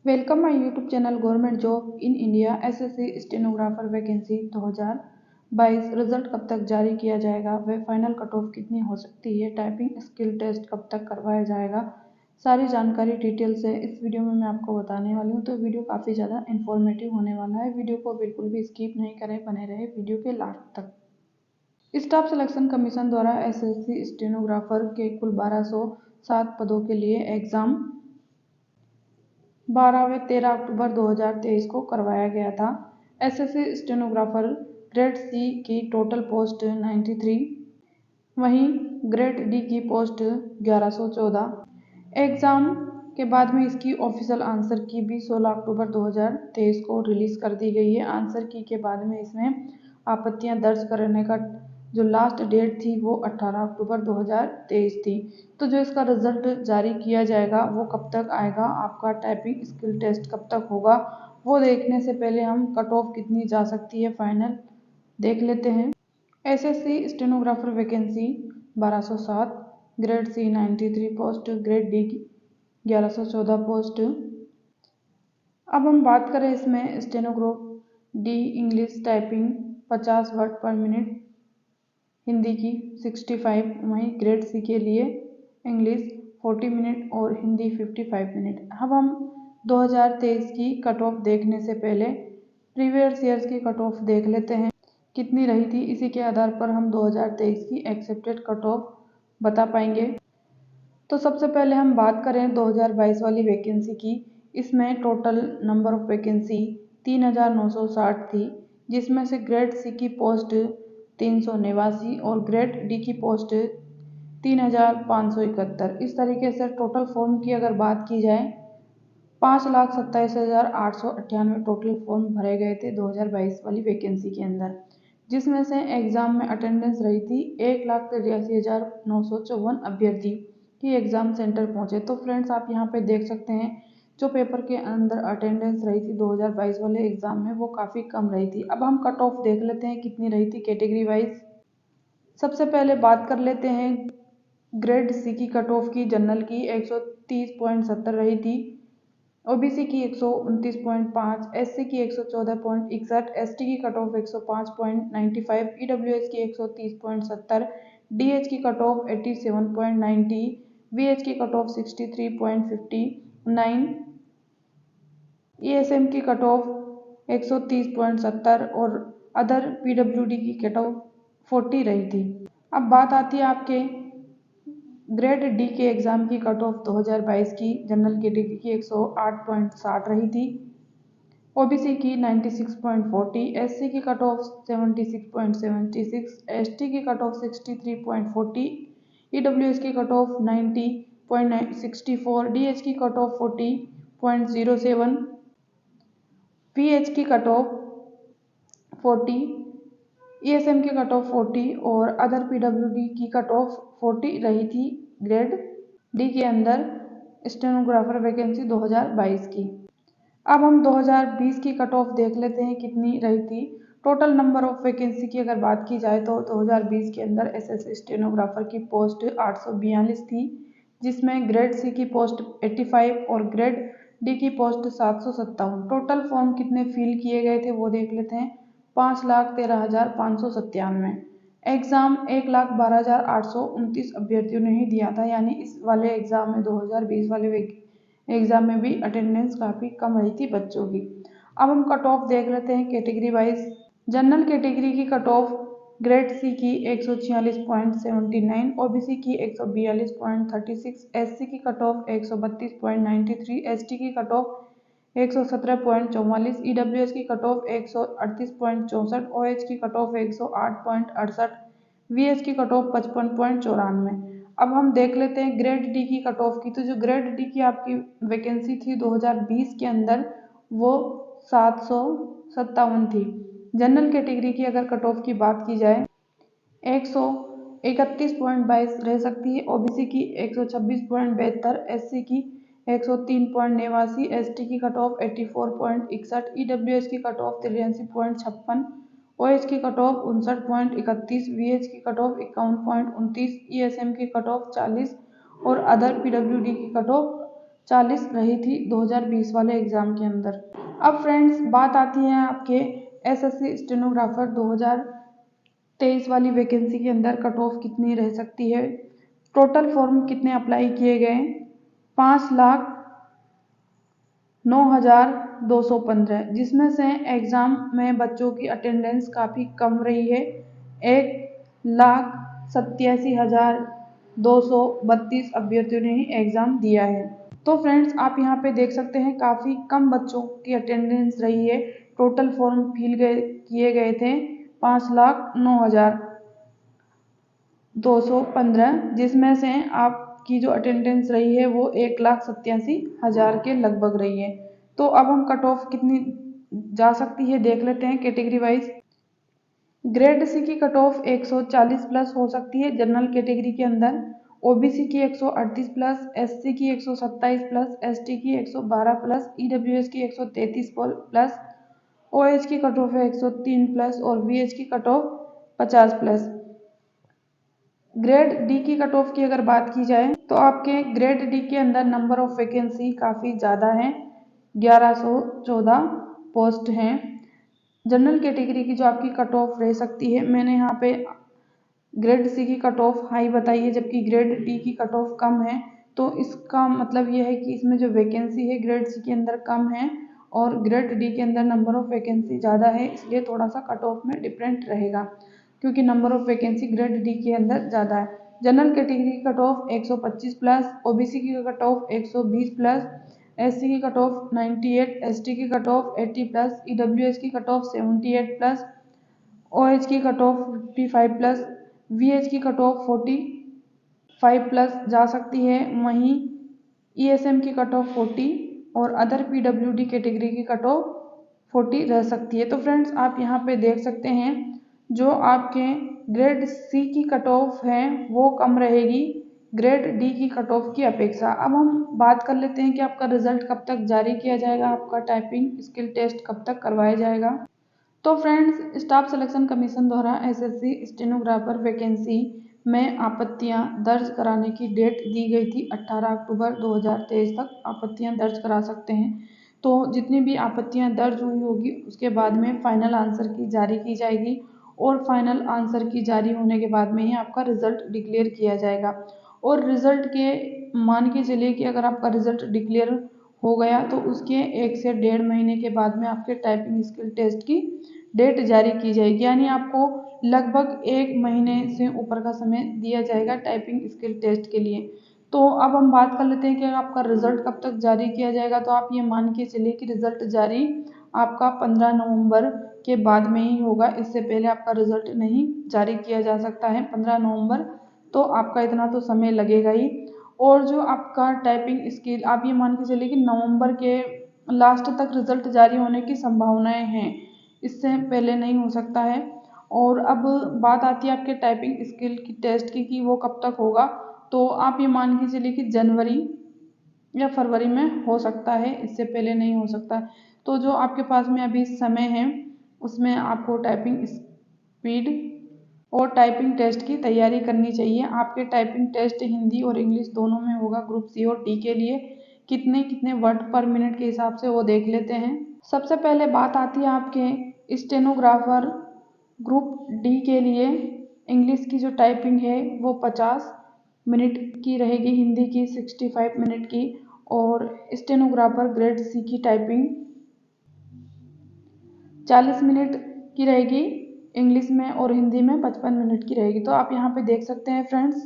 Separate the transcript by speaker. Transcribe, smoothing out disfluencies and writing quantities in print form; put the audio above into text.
Speaker 1: Welcome my YouTube channel government job in India SSC stenographer vacancy 2022 result कब तक जारी किया जाएगा, वह फाइनल कट ऑफ कितनी हो सकती है, टाइपिंग स्किल टेस्ट कब तक करवाया जाएगा, सारी जानकारी डिटेल से इस वीडियो में मैं आपको बताने वाली हूं। तो वीडियो काफ़ी ज़्यादा इन्फॉर्मेटिव होने वाला है। वीडियो को बिल्कुल भी स्किप नहीं करें, बने रहे वीडियो के लास्ट तक। स्टाफ सिलेक्शन कमीशन द्वारा एसएससी स्टेनोग्राफर के कुल 1207 पदों के लिए एग्जाम 12 व 13 अक्टूबर 2023 को करवाया गया था। एसएससी स्टेनोग्राफर ग्रेड सी की टोटल पोस्ट 93, वहीं ग्रेड डी की पोस्ट 1114। एग्ज़ाम के बाद में इसकी ऑफिशियल आंसर की भी 16 अक्टूबर 2023 को रिलीज़ कर दी गई है। आंसर की के बाद में इसमें आपत्तियां दर्ज करने का जो लास्ट डेट थी वो 18 अक्टूबर 2023 थी। तो जो इसका रिजल्ट जारी किया जाएगा वो कब तक आएगा, आपका टाइपिंग स्किल टेस्ट कब तक होगा, वो देखने से पहले हम कट ऑफ कितनी जा सकती है फाइनल देख लेते हैं। SSC stenographer vacancy 1207, grade C 93 post, grade D 1114 post. अब हम बात करें इसमें stenograph D English typing 50 word per minute, Hindi की 65, वहीं ग्रेड सी के लिए इंग्लिश 40 मिनट और हिंदी 55 मिनट। अब हम 2023 की कट ऑफ देखने से पहले प्रीवियस ईयर्स की कट ऑफ देख लेते हैं कितनी रही थी। इसी के आधार पर हम 2023 की एक्सेप्टेड कट ऑफ बता पाएंगे। तो सबसे पहले हम बात करें 2022 वाली वैकेंसी की। इसमें टोटल नंबर ऑफ वैकेंसी 3960 थी, जिसमें से ग्रेड सी की पोस्ट 389 और ग्रेड डी की पोस्ट 3571। इस तरीके से टोटल फॉर्म की अगर बात की जाए 5,27,898 टोटल फॉर्म भरे गए थे 2022 वाली वैकेंसी के अंदर, जिसमें से एग्ज़ाम में अटेंडेंस रही थी 1,83,954 अभ्यर्थी की एग्ज़ाम सेंटर पहुंचे। तो फ्रेंड्स आप यहां पे देख सकते हैं जो पेपर के अंदर अटेंडेंस रही थी 2022 वाले एग्ज़ाम में वो काफ़ी कम रही थी। अब हम कट ऑफ देख लेते हैं कितनी रही थी कैटेगरी वाइज। सबसे पहले बात कर लेते हैं ग्रेड सी की कट ऑफ की। जनरल की 130.70 रही थी, ओबीसी की 129.5, एससी की 114.61, एसटी की कट ऑफ 105.95, ईडब्ल्यूएस की 130.70, डीएच की कट ऑफ 87.90, वीएच की कट ऑफ 63.59, ईएसएम की कट ऑफ 130.70 और अदर पीडब्ल्यूडी की कट ऑफ 40 रही थी। अब बात आती है आपके ग्रेड डी के एग्ज़ाम की कट ऑफ 2022 की। जनरल कैटेगरी की 108.60 रही थी, ओबीसी की 96.40, एससी की कट ऑफ 76.76, एसटी की कट ऑफ 63.40, ईडब्ल्यूएस की कट ऑफ 90.64, डीएच की कट ऑफ 40.07, पीएच की कट ऑफ 40, ईएसएम की कट ऑफ 40 और अदर पीडब्ल्यूडी की कट ऑफ 40 रही थी ग्रेड डी के अंदर स्टेनोग्राफर वैकेंसी 2022 की। अब हम 2020 की कट ऑफ देख लेते हैं कितनी रही थी। टोटल नंबर ऑफ वैकेंसी की अगर बात की जाए तो 2020 के अंदर एसएससी स्टेनोग्राफर की पोस्ट 842 थी, जिसमें ग्रेड सी की पोस्ट 85 और ग्रेड डी की पोस्ट 757। टोटल फॉर्म कितने फिल किए गए थे वो देख लेते हैं, 5,13,597। एग्ज़ाम 1,12,829 अभ्यर्थियों ने ही दिया था, यानी इस वाले एग्ज़ाम में 2020 वाले एग्ज़ाम में भी अटेंडेंस काफ़ी कम रही थी बच्चों की। अब हम कट ऑफ देख लेते हैं कैटेगरी वाइज। जनरल कैटेगरी की कट ऑफ ग्रेड सी की 146.79, ओबीसी की 142.36, एससी की कट ऑफ 132.93, एसटी की कट ऑफ 117.44, ईडब्ल्यूएस की कट ऑफ 138.64, ओएच की कट ऑफ 108.68, वीएच की कट ऑफ 55.94। अब हम देख लेते हैं ग्रेड डी की कट ऑफ की। तो जो ग्रेड डी की आपकी वैकेंसी थी 2020 के अंदर वो 757 थी। जनरल कैटेगरी की अगर कट ऑफ की बात की जाए 131.22 रह सकती है, ओबीसी की 126.72, एससी की 103.89, एसटी की कट ऑफ 84.61, ईडब्ल्यूएस की कट ऑफ 83.56, ओएच की कट ऑफ 59.31, वीएच की कट ऑफ 51.29, ईएसएम की कट ऑफ 40 और अदर पीडब्ल्यूडी की कट ऑफ 40 रही थी 2020 वाले एग्ज़ाम के अंदर। अब फ्रेंड्स बात आती है आपके एसएससी स्टेनोग्राफर 2023 वाली वैकेंसी के अंदर कट ऑफ कितनी रह सकती है। टोटल फॉर्म कितने अप्लाई किए गए, 5,09,215, जिसमें से एग्ज़ाम में बच्चों की अटेंडेंस काफ़ी कम रही है। 1,87,232 अभ्यर्थियों ने ही एग्ज़ाम दिया है। तो फ्रेंड्स आप यहाँ पे देख सकते हैं काफ़ी कम बच्चों की अटेंडेंस रही है। टोटल फॉर्म किए गए थे 5,09,215, जिसमें से आपकी जो अटेंडेंस रही है वो 1,87,000 के लगभग रही है। तो अब हम कट ऑफ कितनी जा सकती है देख लेते हैं कैटेगरी वाइज। ग्रेड सी की कट ऑफ 140 प्लस हो सकती है जनरल कैटेगरी के अंदर, ओबीसी की 138 प्लस, एससी की 127 प्लस, एसटी की 112 प्लस, ईडब्ल्यूएस की 133 प्लस, ओएच की कट ऑफ है 103 प्लस और वीएच की cut off 50 plus. Grade D की कट ऑफ की अगर बात की जाए तो आपके ग्रेड डी के अंदर नंबर ऑफ वैकेंसी काफ़ी ज़्यादा है, 1114 पोस्ट हैं। जनरल कैटेगरी की जो आपकी कट ऑफ रह सकती है, मैंने यहाँ पे ग्रेड सी की कट ऑफ हाई बताई है जबकि ग्रेड डी की कट ऑफ कम है। तो इसका मतलब यह है कि इसमें जो वैकेंसी है ग्रेड सी के अंदर कम है और ग्रेड डी के अंदर नंबर ऑफ वैकेंसी ज़्यादा है, इसलिए थोड़ा सा कट ऑफ में डिफरेंट रहेगा क्योंकि number of vacancy grade D के अंदर ज़्यादा है। जनरल कैटेगरी की कट ऑफ 125 प्लस, ओबीसी की कट ऑफ 120 प्लस, एससी की कट ऑफ 98, एसटी की कट ऑफ 80 प्लस, ईडब्ल्यूएस की कट ऑफ 78 प्लस, ओएच की कट ऑफ 55 प्लस, वीएच की कट ऑफ 45 प्लस जा सकती है। वहीं ईएसएम की कट ऑफ 40 और अदर पीडब्ल्यूडी कैटेगरी की कट ऑफ 40 रह सकती है। तो फ्रेंड्स आप यहाँ पे देख सकते हैं जो आपके ग्रेड सी की कट ऑफ है वो कम रहेगी ग्रेड डी की कट ऑफ की अपेक्षा। अब हम बात कर लेते हैं कि आपका रिजल्ट कब तक जारी किया जाएगा, आपका टाइपिंग स्किल टेस्ट कब तक करवाया जाएगा। तो फ्रेंड्स स्टाफ सिलेक्शन कमीशन द्वारा एसएससी स्टेनोग्राफर वैकेंसी में आपत्तियां दर्ज कराने की डेट दी गई थी 18 अक्टूबर 2023 तक आपत्तियां दर्ज करा सकते हैं। तो जितनी भी आपत्तियां दर्ज हुई होगी उसके बाद में फाइनल आंसर की जारी की जाएगी और फाइनल आंसर की जारी होने के बाद में ही आपका रिजल्ट डिक्लेयर किया जाएगा। और रिजल्ट के मान के चलिए कि अगर आपका रिजल्ट डिक्लेयर हो गया तो उसके 1 से 1.5 महीने के बाद में आपके टाइपिंग स्किल टेस्ट की डेट जारी की जाएगी, यानी आपको लगभग 1 महीने से ऊपर का समय दिया जाएगा टाइपिंग स्किल टेस्ट के लिए। तो अब हम बात कर लेते हैं कि आपका रिजल्ट कब तक जारी किया जाएगा। तो आप ये मान के चलिए कि रिजल्ट जारी आपका 15 नवंबर के बाद में ही होगा, इससे पहले आपका रिजल्ट नहीं जारी किया जा सकता है। 15 नवंबर तो आपका इतना तो समय लगेगा ही। और जो आपका टाइपिंग स्किल आप ये मान के चलिए कि नवंबर के लास्ट तक रिजल्ट जारी होने की संभावनाएं हैं, इससे पहले नहीं हो सकता है। और अब बात आती है आपके टाइपिंग स्किल की टेस्ट की कि वो कब तक होगा। तो आप ये मान के चलिए कि जनवरी या फरवरी में हो सकता है, इससे पहले नहीं हो सकता। तो जो आपके पास में अभी समय है उसमें आपको टाइपिंग स्पीड और टाइपिंग टेस्ट की तैयारी करनी चाहिए। आपके टाइपिंग टेस्ट हिंदी और इंग्लिश दोनों में होगा ग्रुप सी और डी के लिए। कितने कितने वर्ड पर मिनट के हिसाब से वो देख लेते हैं। सबसे पहले बात आती है आपके स्टेनोग्राफर ग्रुप डी के लिए। इंग्लिश की जो टाइपिंग है वो 50 मिनट की रहेगी, हिंदी की 65 मिनट की और स्टेनोग्राफर ग्रेड सी की टाइपिंग 40 मिनट की रहेगी इंग्लिश में और हिंदी में 55 मिनट की रहेगी। तो आप यहाँ पे देख सकते हैं फ्रेंड्स